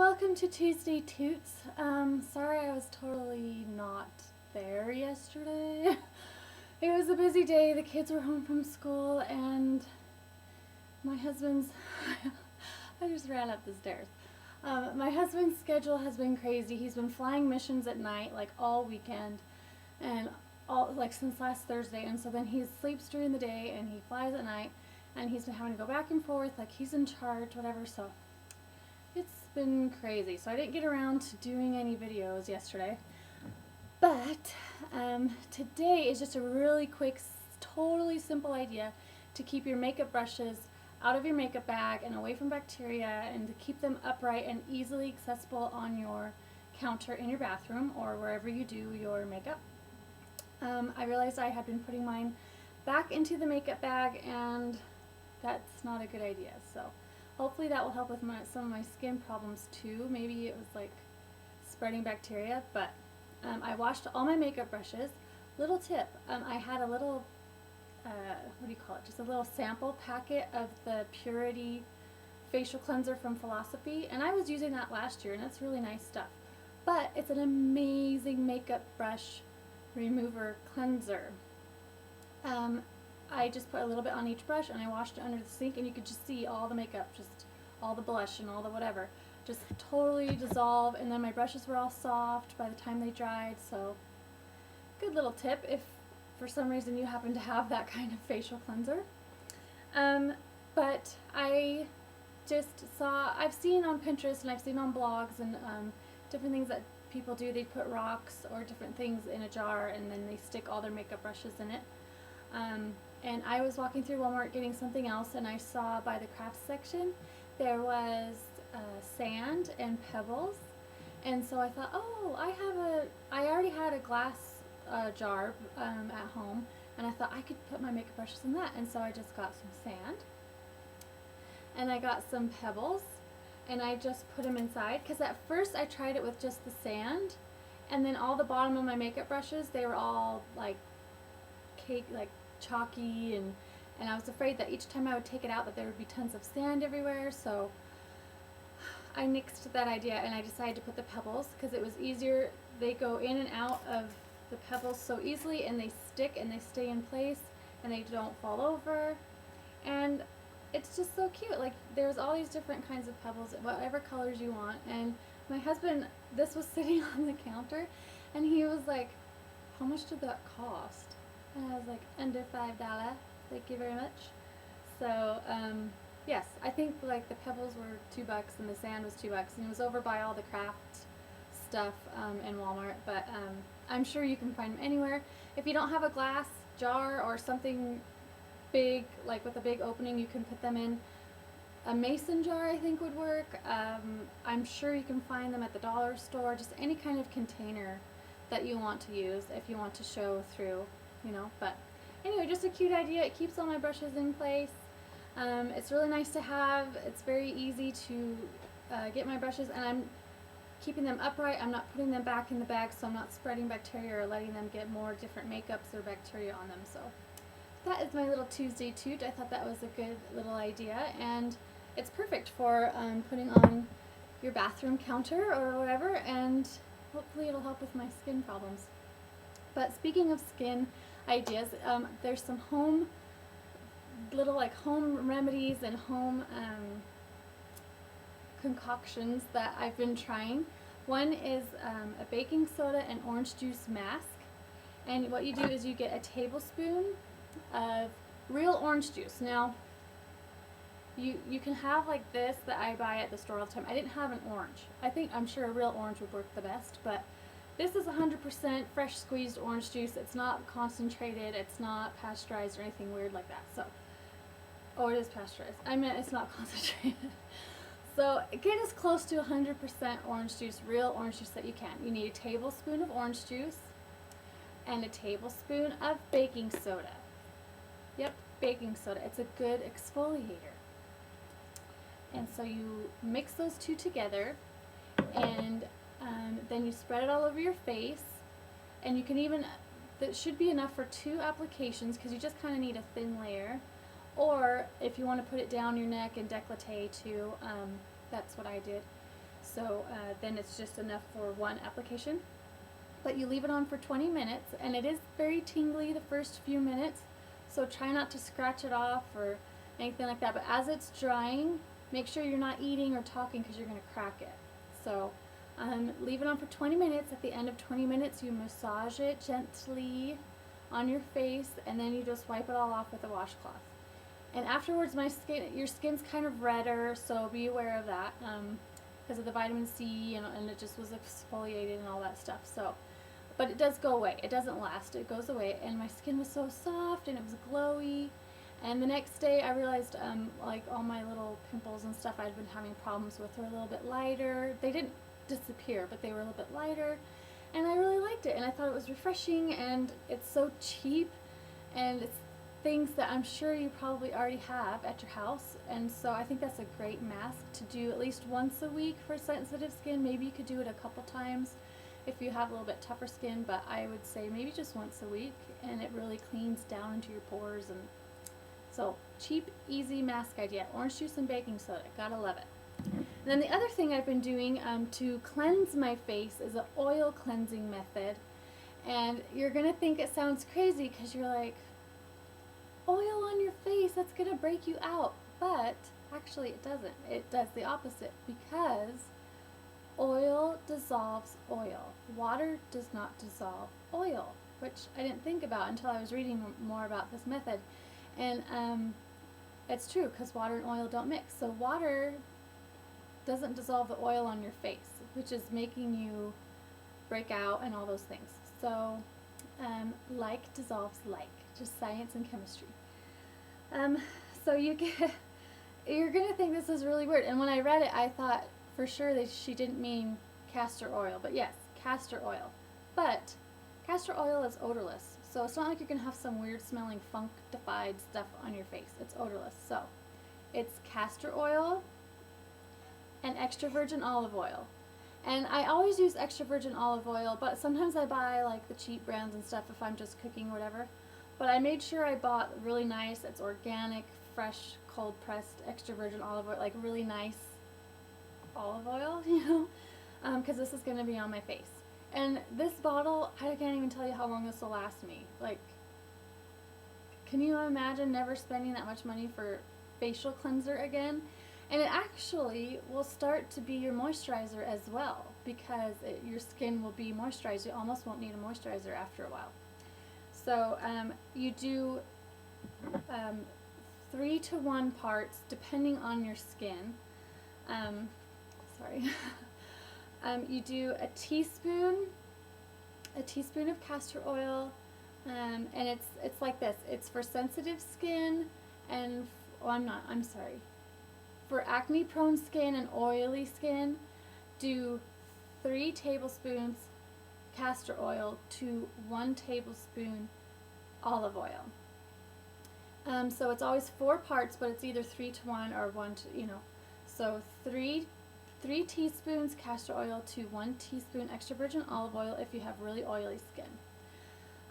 welcome to Tuesday Toots. Sorry I was totally not there yesterday. It was a busy day. The kids were home from school and my husband's, I just ran up the stairs. My husband's schedule has been crazy. He's been flying missions at night like all weekend and all like since last Thursday, and so then he sleeps during the day and he flies at night, and he's been having to go back and forth like he's in charge, whatever. So it's been crazy. So I didn't get around to doing any videos yesterday. But today is just a really quick, totally simple idea to keep your makeup brushes out of your makeup bag and away from bacteria, and to keep them upright and easily accessible on your counter in your bathroom or wherever you do your makeup. I realized I had been putting mine back into the makeup bag, and that's not a good idea. So hopefully that will help with some of my skin problems too. Maybe it was like spreading bacteria, but I washed all my makeup brushes. Little tip, I had a little, what do you call it, just a little sample packet of the Purity facial cleanser from Philosophy, and I was using that last year, and that's really nice stuff. But it's an amazing makeup brush remover cleanser. I just put a little bit on each brush and I washed it under the sink, and you could just see all the makeup, just all the blush and all the whatever, just totally dissolve, and then my brushes were all soft by the time they dried. So good little tip if for some reason you happen to have that kind of facial cleanser. But I just saw, I've seen on Pinterest and I've seen on blogs and different things that people do. They put rocks or different things in a jar and then they stick all their makeup brushes in it. And I was walking through Walmart getting something else, and I saw by the crafts section there was sand and pebbles, and so I thought, oh, I already had a glass jar at home, and I thought I could put my makeup brushes in that, and so I just got some sand and I got some pebbles and I just put them inside, because at first I tried it with just the sand, and then all the bottom of my makeup brushes, they were all like cake, like chalky, and I was afraid that each time I would take it out that there would be tons of sand everywhere. So I nixed that idea and I decided to put the pebbles, because it was easier. They go in and out of the pebbles so easily, and they stick and they stay in place and they don't fall over, and it's just so cute. Like, there's all these different kinds of pebbles, whatever colors you want. And my husband, this was sitting on the counter, and he was like, how much did that cost? And I was like, under $5. Thank you very much. So yes, I think like the pebbles were $2 and the sand was $2, and it was over by all the craft stuff in Walmart. But I'm sure you can find them anywhere. If you don't have a glass jar or something big, like with a big opening, you can put them in a mason jar, I think would work. I'm sure you can find them at the dollar store, just any kind of container that you want to use if you want to show through, you know. But anyway, just a cute idea. It keeps all my brushes in place. It's really nice to have. It's very easy to get my brushes, and I'm keeping them upright. I'm not putting them back in the bag, so I'm not spreading bacteria or letting them get more different makeups or bacteria on them. So that is my little Tuesday toot. I thought that was a good little idea, and it's perfect for putting on your bathroom counter or whatever, and hopefully it'll help with my skin problems. But speaking of skin ideas, there's some little home remedies and home concoctions that I've been trying. One is a baking soda and orange juice mask, and what you do is you get a tablespoon of real orange juice. Now you can have like this that I buy at the store all the time. I didn't have an orange. I'm sure a real orange would work the best, but this is 100% fresh squeezed orange juice. It's not concentrated, it's not pasteurized or anything weird like that. So, oh, it is pasteurized. I meant it's not concentrated. So get as close to 100% orange juice, real orange juice that you can. You need a tablespoon of orange juice and a tablespoon of baking soda. Yep, baking soda. It's a good exfoliator. And so you mix those two together, and then you spread it all over your face, and you can even, that should be enough for 2 applications, because you just kind of need a thin layer. Or if you want to put it down your neck and décolleté too, that's what I did. So then it's just enough for one application. But you leave it on for 20 minutes, and it is very tingly the first few minutes, so try not to scratch it off or anything like that. But as it's drying, make sure you're not eating or talking because you're going to crack it. So leave it on for 20 minutes. At the end of 20 minutes, you massage it gently on your face, and then you just wipe it all off with a washcloth. And afterwards, your skin's kind of redder, so be aware of that because of the vitamin C, and it just was exfoliated and all that stuff. So, but it does go away. It doesn't last. It goes away, and my skin was so soft and it was glowy. And the next day, I realized like all my little pimples and stuff I'd been having problems with were a little bit lighter. They didn't disappear, but they were a little bit lighter, and I really liked it. And I thought it was refreshing, and it's so cheap, and it's things that I'm sure you probably already have at your house. And so I think that's a great mask to do at least once a week for sensitive skin. Maybe you could do it a couple times if you have a little bit tougher skin, but I would say maybe just once a week, and it really cleans down into your pores. And so cheap, easy mask idea. Orange juice and baking soda. Gotta love it. And then the other thing I've been doing to cleanse my face is an oil cleansing method. And you're gonna think it sounds crazy because you're like, oil on your face, that's gonna break you out. But actually it doesn't. It does the opposite, because oil dissolves oil. Water does not dissolve oil, which I didn't think about until I was reading more about this method. And it's true, because water and oil don't mix. So water doesn't dissolve the oil on your face, which is making you break out and all those things. So like dissolves like, just science and chemistry. So you're gonna think this is really weird. And when I read it, I thought for sure that she didn't mean castor oil, but yes, castor oil. But castor oil is odorless, so it's not like you're gonna have some weird smelling funkified stuff on your face. It's odorless. So it's castor oil and extra virgin olive oil. And I always use extra virgin olive oil, but sometimes I buy like the cheap brands and stuff if I'm just cooking or whatever. But I made sure I bought really nice, it's organic, fresh, cold pressed extra virgin olive oil, like really nice olive oil, because this is going to be on my face. And this bottle, I can't even tell you how long this will last me. Like, can you imagine never spending that much money for facial cleanser again? And it actually will start to be your moisturizer as well, because your skin will be moisturized. You almost won't need a moisturizer after a while. So you do 3 to 1 parts depending on your skin. You do a teaspoon of castor oil, and it's like this. It's for sensitive skin, and for acne prone skin and oily skin, do 3 tablespoons castor oil to 1 tablespoon olive oil. So it's always 4 parts, but it's either 3 to 1 or 1 to, so 3 teaspoons castor oil to 1 teaspoon extra virgin olive oil if you have really oily skin.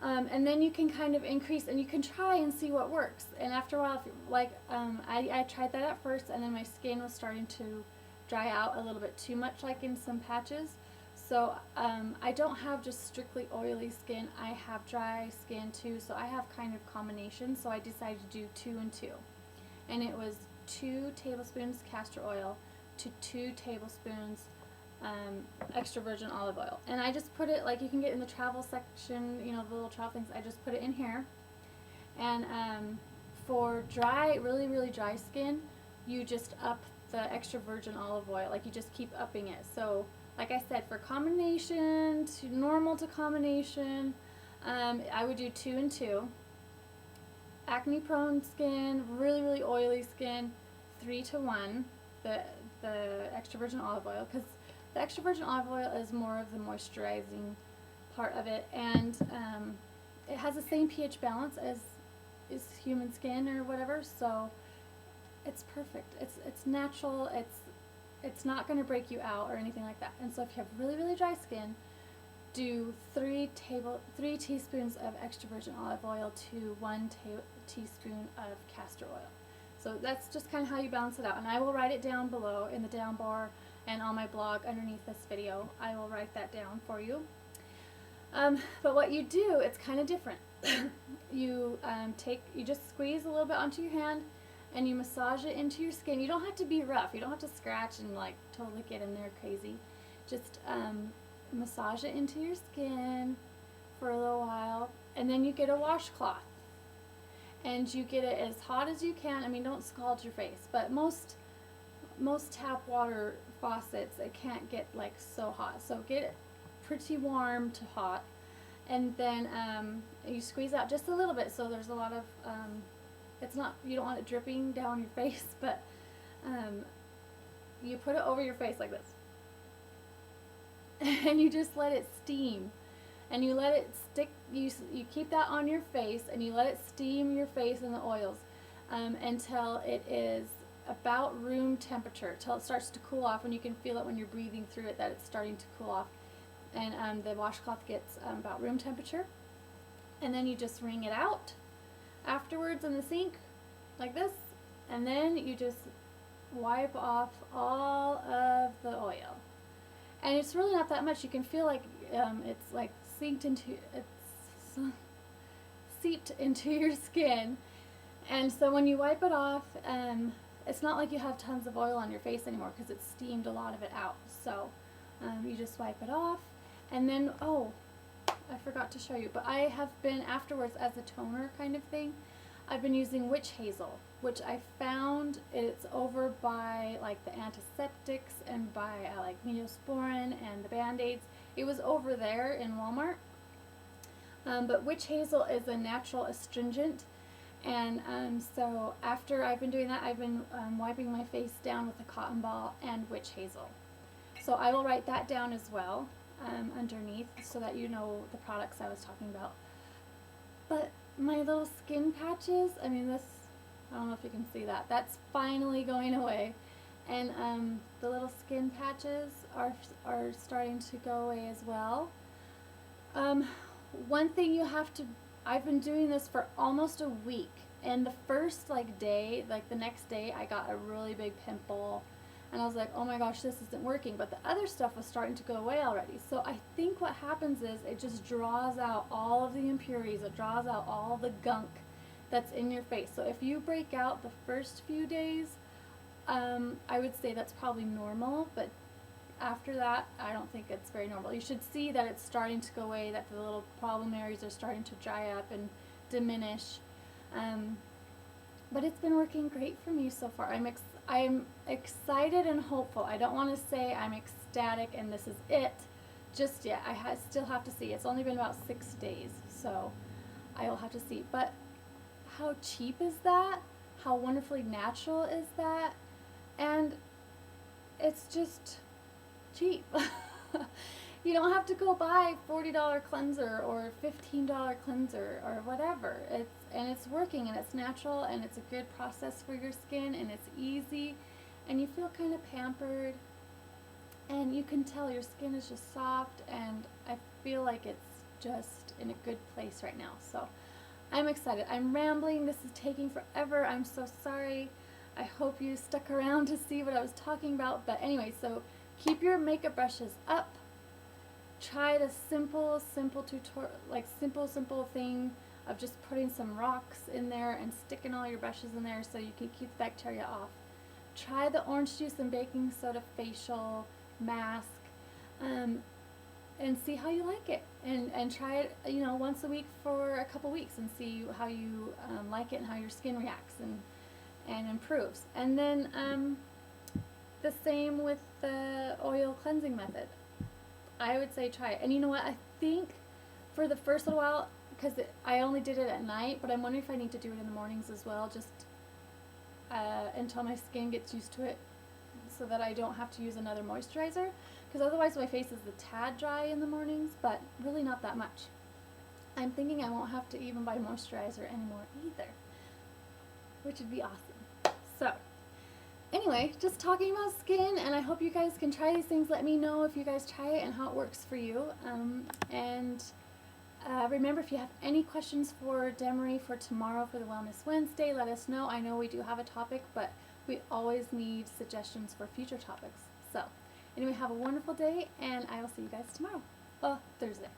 And then you can kind of increase, and you can try and see what works. And after a while, I tried that at first, and then my skin was starting to dry out a little bit too much, like in some patches. So I don't have just strictly oily skin. I have dry skin too, so I have kind of combinations. So I decided to do 2 and 2. And it was 2 tablespoons castor oil to 2 tablespoons extra virgin olive oil. And I just put it, like you can get in the travel section, the little travel things, I just put it in here. And for dry, really, really dry skin, you just up the extra virgin olive oil, like you just keep upping it. So like I said, for combination, to normal to combination, I would do 2 and 2. Acne prone skin, really, really oily skin, 3 to 1, the extra virgin olive oil, because the extra virgin olive oil is more of the moisturizing part of it, and it has the same pH balance as human skin or whatever, so it's perfect. It's natural. It's not going to break you out or anything like that. And so if you have really, really dry skin, do 3 teaspoons of extra virgin olive oil to 1 teaspoon of castor oil. So that's just kind of how you balance it out. And I will write it down below in the down bar and on my blog underneath this video. I will write that down for you. But what you do, it's kind of different. You just squeeze a little bit onto your hand and you massage it into your skin. You don't have to be rough. You don't have to scratch and like totally get in there crazy. Just massage it into your skin for a little while, and then you get a washcloth. And you get it as hot as you can. I mean, don't scald your face, but most tap water faucets, it can't get like so hot. So get it pretty warm to hot, and then you squeeze out just a little bit, so there's a lot of it's not, you don't want it dripping down your face, but you put it over your face like this and you just let it steam, and you let it stick. You keep that on your face and you let it steam your face in the oils until it is about room temperature, till it starts to cool off, and you can feel it when you're breathing through it that it's starting to cool off. And the washcloth gets about room temperature, and then you just wring it out afterwards in the sink like this, and then you just wipe off all of the oil. And it's really not that much. You can feel like it's like seeped into your skin. And so when you wipe it off, it's not like you have tons of oil on your face anymore because it's steamed a lot of it out. So you just wipe it off. And then, oh, I forgot to show you, but I have been afterwards as a toner kind of thing, I've been using witch hazel, which I found it's over by like the antiseptics and by like Neosporin and the Band-Aids. It was over there in Walmart. But witch hazel is a natural astringent, and so after I've been doing that, I've been wiping my face down with a cotton ball and witch hazel. So I will write that down as well underneath, so that you know the products I was talking about. But my little skin patches, I mean, this, I don't know if you can see that, that's finally going away. And the little skin patches are starting to go away as well. One thing you have to, I've been doing this for almost a week, and the first day, like the next day, I got a really big pimple, and I was like, oh my gosh, this isn't working. But the other stuff was starting to go away already. So I think what happens is it just draws out all of the impurities. It draws out all the gunk that's in your face. So if you break out the first few days, I would say that's probably normal, but after that, I don't think it's very normal. You should see that it's starting to go away, that the little problem areas are starting to dry up and diminish. But it's been working great for me so far. I'm excited and hopeful. I don't want to say I'm ecstatic and this is it just yet. I still have to see. It's only been about 6 days, so I will have to see. But how cheap is that? How wonderfully natural is that? And it's just cheap. You don't have to go buy $40 cleanser or $15 cleanser or whatever. It's working, and it's natural, and it's a good process for your skin, and it's easy, and you feel kind of pampered, and you can tell your skin is just soft, and I feel like it's just in a good place right now. So I'm excited. I'm rambling. This is taking forever. I'm so sorry. I hope you stuck around to see what I was talking about. But anyway, so keep your makeup brushes up. Try the simple tutorial, like simple thing of just putting some rocks in there and sticking all your brushes in there so you can keep the bacteria off. Try the orange juice and baking soda facial mask, and see how you like it. And try it, once a week for a couple weeks and see how you like it and how your skin reacts and improves. And then the same with the oil cleansing method. I would say try it. And you know what? I think for the first little while, because I only did it at night, but I'm wondering if I need to do it in the mornings as well, just until my skin gets used to it, so that I don't have to use another moisturizer. Because otherwise my face is a tad dry in the mornings, but really not that much. I'm thinking I won't have to even buy moisturizer anymore either, which would be awesome. So anyway, just talking about skin, and I hope you guys can try these things. Let me know if you guys try it and how it works for you. Remember, if you have any questions for Demery for tomorrow for the Wellness Wednesday, let us know. I know we do have a topic, but we always need suggestions for future topics. So Anyway, have a wonderful day, and I will see you guys tomorrow. Thursday.